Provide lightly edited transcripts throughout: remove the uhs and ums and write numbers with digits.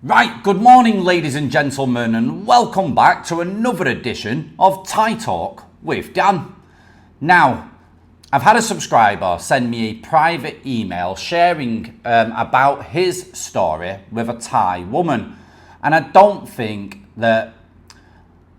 Right, good morning ladies and gentlemen, and welcome back to another edition of Thai Talk with Dan. Now, I've had a subscriber send me a private email sharing about his story with a Thai woman, and I don't think that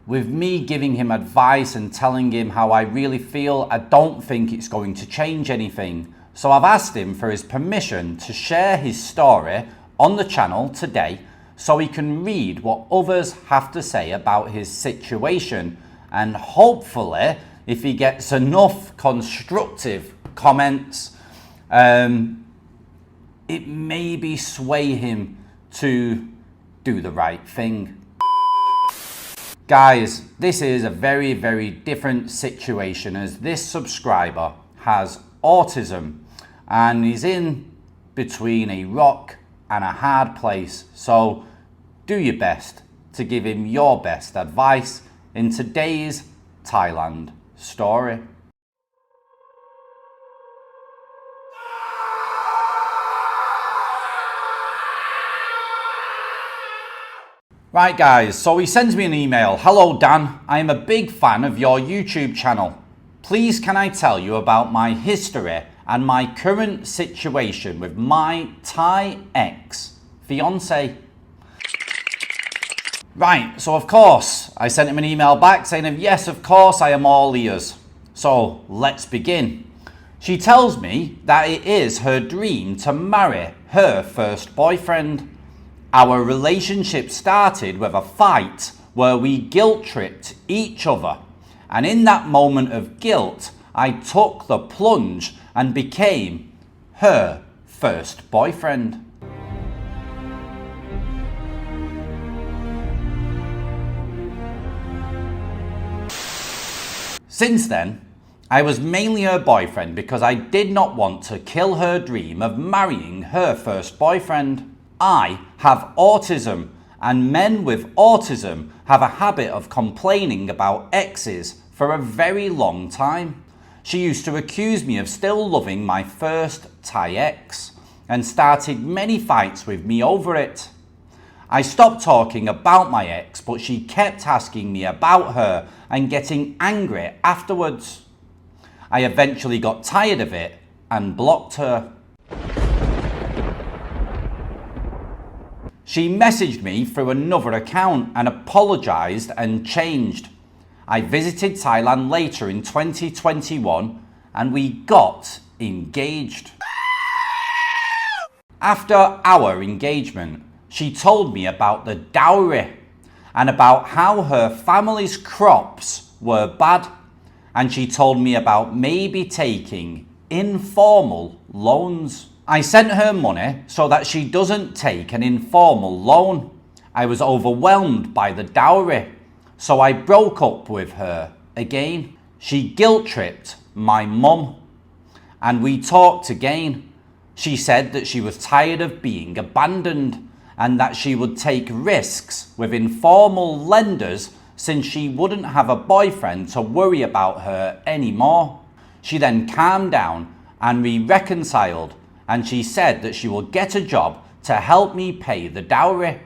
with me giving him advice and telling him how I really feel, I don't think it's going to change anything. So I've asked him for his permission to share his story on the channel today so he can read what others have to say about his situation, and hopefully if he gets enough constructive comments, it maybe sway him to do the right thing. Guys, this is a very, very different situation as this subscriber has autism and he's in between a rock and a hard place. So do your best to give him your best advice in today's Thailand story. Right guys, so he sends me an email. Hello Dan, I am a big fan of your YouTube channel. Please can I tell you about my history and my current situation with my Thai ex-fiance. Right, so of course, I sent him an email back saying, yes, of course, I am all ears. So let's begin. She tells me that it is her dream to marry her first boyfriend. Our relationship started with a fight where we guilt-tripped each other. And in that moment of guilt, I took the plunge and became her first boyfriend. Since then, I was mainly her boyfriend because I did not want to kill her dream of marrying her first boyfriend. I have autism, and men with autism have a habit of complaining about exes for a very long time. She used to accuse me of still loving my first Thai ex and started many fights with me over it. I stopped talking about my ex, but she kept asking me about her and getting angry afterwards. I eventually got tired of it and blocked her. She messaged me through another account and apologised and changed. I visited Thailand later in 2021 and we got engaged. After our engagement, she told me about the dowry and about how her family's crops were bad, and she told me about maybe taking informal loans. I sent her money so that she doesn't take an informal loan. I was overwhelmed by the dowry, so I broke up with her again. She guilt-tripped my mum and we talked again. She said that she was tired of being abandoned and that she would take risks with informal lenders since she wouldn't have a boyfriend to worry about her anymore. She then calmed down and we reconciled, and she said that she will get a job to help me pay the dowry.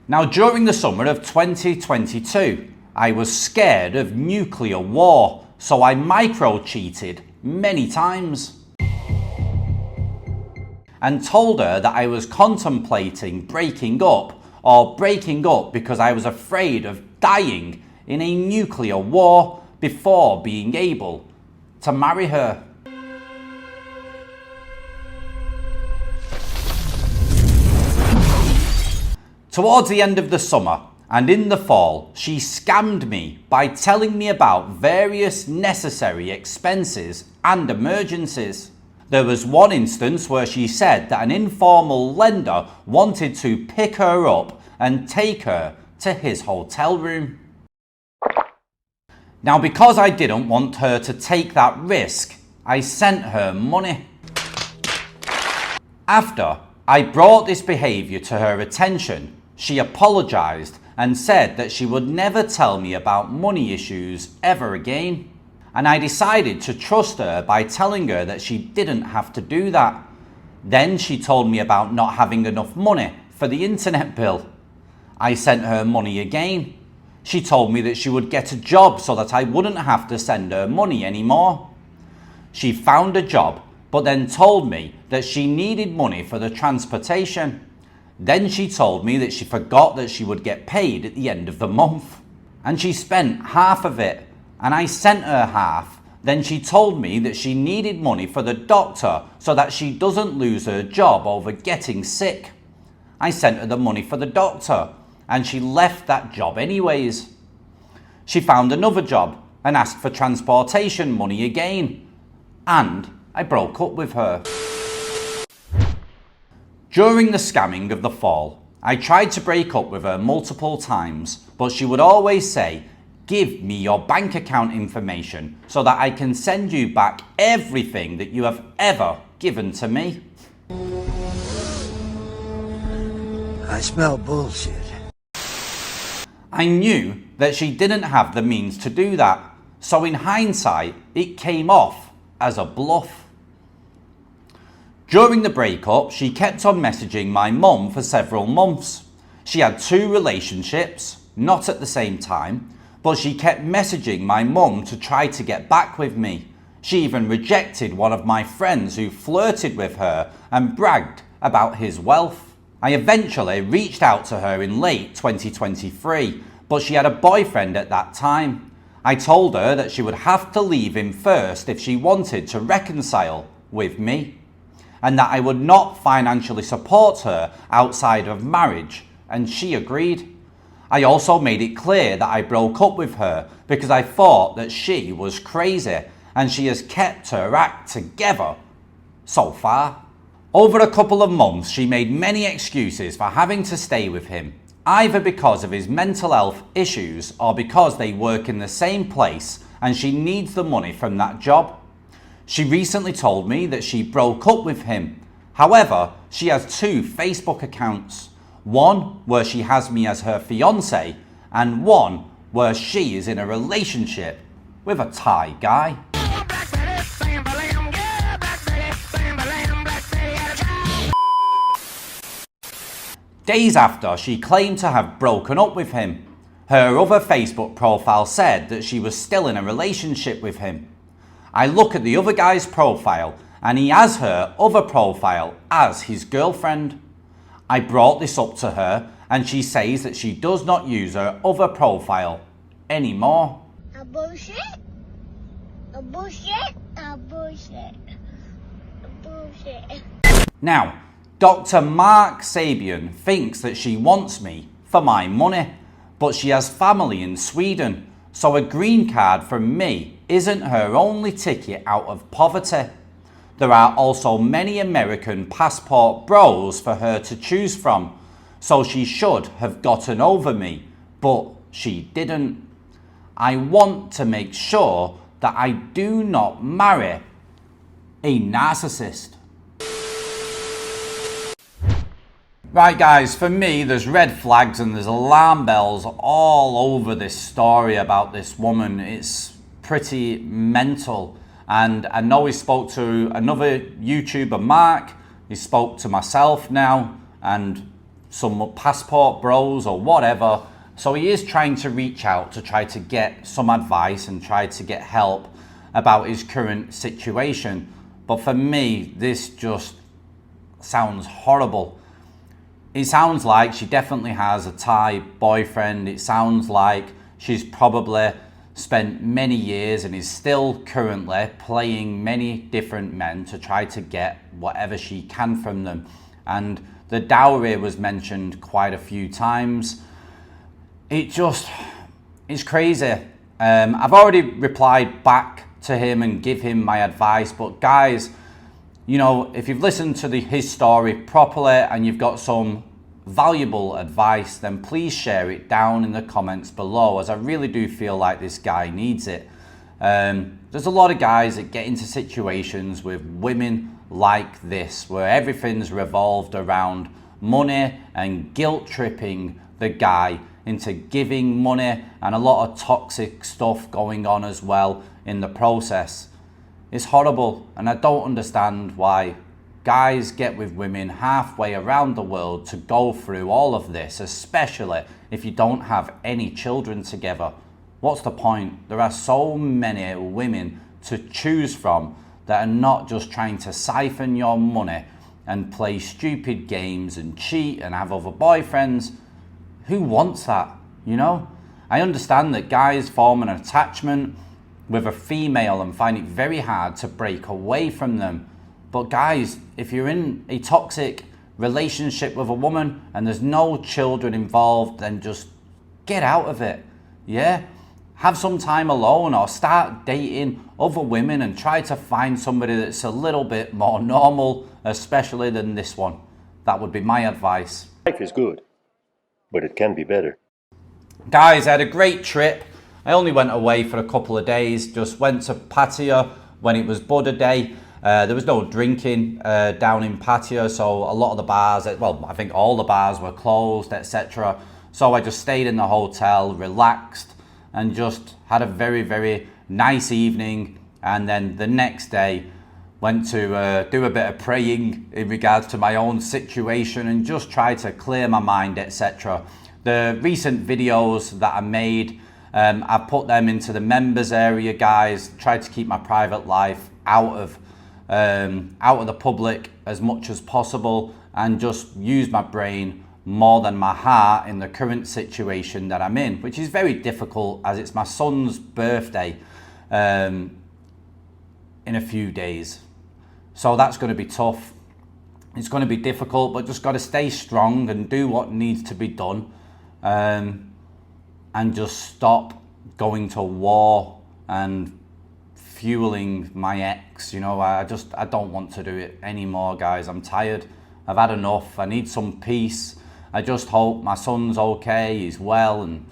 Now, during the summer of 2022, I was scared of nuclear war, so I micro-cheated many times and told her that I was contemplating breaking up because I was afraid of dying in a nuclear war before being able to marry her. Towards the end of the summer and in the fall, she scammed me by telling me about various necessary expenses and emergencies. There was one instance where she said that an informal lender wanted to pick her up and take her to his hotel room. Now, because I didn't want her to take that risk, I sent her money. After I brought this behaviour to her attention, she apologised and said that she would never tell me about money issues ever again. And I decided to trust her by telling her that she didn't have to do that. Then she told me about not having enough money for the internet bill. I sent her money again. She told me that she would get a job so that I wouldn't have to send her money anymore. She found a job, but then told me that she needed money for the transportation. Then she told me that she forgot that she would get paid at the end of the month. And she spent half of it, and I sent her half. Then she told me that she needed money for the doctor so that she doesn't lose her job over getting sick. I sent her the money for the doctor, and she left that job anyways. She found another job and asked for transportation money again, and I broke up with her. During the scamming of the fall, I tried to break up with her multiple times, but she would always say, "Give me your bank account information so that I can send you back everything that you have ever given to me." I smell bullshit. I knew that she didn't have the means to do that, so in hindsight, it came off as a bluff. During the breakup, she kept on messaging my mum for several months. She had 2 relationships, not at the same time, but she kept messaging my mum to try to get back with me. She even rejected one of my friends who flirted with her and bragged about his wealth. I eventually reached out to her in late 2023, but she had a boyfriend at that time. I told her that she would have to leave him first if she wanted to reconcile with me, and that I would not financially support her outside of marriage, and she agreed. I also made it clear that I broke up with her because I thought that she was crazy, and she has kept her act together so far. Over a couple of months, she made many excuses for having to stay with him, either because of his mental health issues or because they work in the same place and she needs the money from that job. She recently told me that she broke up with him. However, she has 2 Facebook accounts, one where she has me as her fiance and one where she is in a relationship with a Thai guy. Days after she claimed to have broken up with him, her other Facebook profile said that she was still in a relationship with him. I look at the other guy's profile and he has her other profile as his girlfriend. I brought this up to her and she says that she does not use her other profile anymore. A bullshit? A bullshit? A bullshit? A bullshit? Now, Dr. Mark Sabian thinks that she wants me for my money, but she has family in Sweden, so a green card from me isn't her only ticket out of poverty. There are also many American passport bros for her to choose from, so she should have gotten over me, but she didn't. I want to make sure that I do not marry a narcissist. Right guys, for me there's red flags and there's alarm bells all over this story about this woman. It's pretty mental, and I know he spoke to another YouTuber, Mark, he spoke to myself now and some passport bros or whatever, so he is trying to reach out to try to get some advice and try to get help about his current situation. But for me, this just sounds horrible. It sounds like she definitely has a Thai boyfriend. It sounds like she's probably spent many years and is still currently playing many different men to try to get whatever she can from them. And the dowry was mentioned quite a few times. It's crazy. I've already replied back to him and give him my advice, but guys, you know, if you've listened to his story properly and you've got some valuable advice, then please share it down in the comments below, as I really do feel like this guy needs it. There's a lot of guys that get into situations with women like this, where everything's revolved around money and guilt tripping the guy into giving money, and a lot of toxic stuff going on as well in the process. It's horrible, and I don't understand why guys get with women halfway around the world to go through all of this, especially if you don't have any children together. What's the point? There are so many women to choose from that are not just trying to siphon your money and play stupid games and cheat and have other boyfriends. Who wants that, you know? I understand that guys form an attachment with a female and find it very hard to break away from them. But guys, if you're in a toxic relationship with a woman and there's no children involved, then just get out of it, yeah? Have some time alone or start dating other women and try to find somebody that's a little bit more normal, especially than this one. That would be my advice. Life is good, but it can be better. Guys, I had a great trip. I only went away for a couple of days, just went to Pattaya when it was Buddha Day. There was no drinking down in Pattaya, so a lot of the bars, well, I think all the bars were closed, etc. So I just stayed in the hotel, relaxed, and just had a very, very nice evening. And then the next day, went to do a bit of praying in regards to my own situation and just try to clear my mind, etc. The recent videos that I made, I put them into the members area, guys. Tried to keep my private life out of the public as much as possible and just use my brain more than my heart in the current situation that I'm in, which is very difficult as it's my son's birthday in a few days. So that's going to be tough. It's going to be difficult, but just got to stay strong and do what needs to be done, and just stop going to war and fueling my ex. You know, I don't want to do it anymore, guys. I'm tired. I've had enough. I need some peace. I just hope my son's okay, he's well, and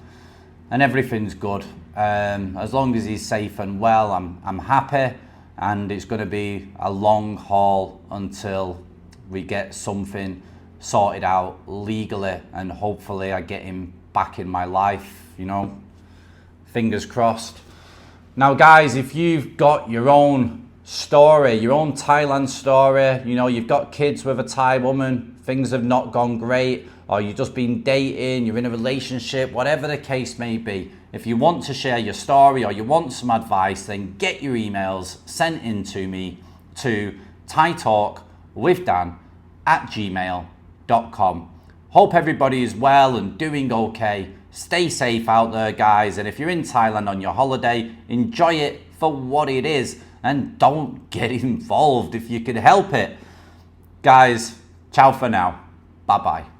everything's good. As long as he's safe and well, I'm happy, and it's going to be a long haul until we get something sorted out legally, and hopefully I get him back in my life, you know. Fingers crossed. Now guys, if you've got your own story, your own Thailand story, you know, you've got kids with a Thai woman, things have not gone great, or you've just been dating, you're in a relationship, whatever the case may be, if you want to share your story or you want some advice, then get your emails sent in to me to thaitalkwithdan@gmail.com. Hope everybody is well and doing okay. Stay safe out there, guys, and if you're in Thailand on your holiday, enjoy it for what it is and don't get involved if you can help it. Guys, ciao for now. Bye-bye.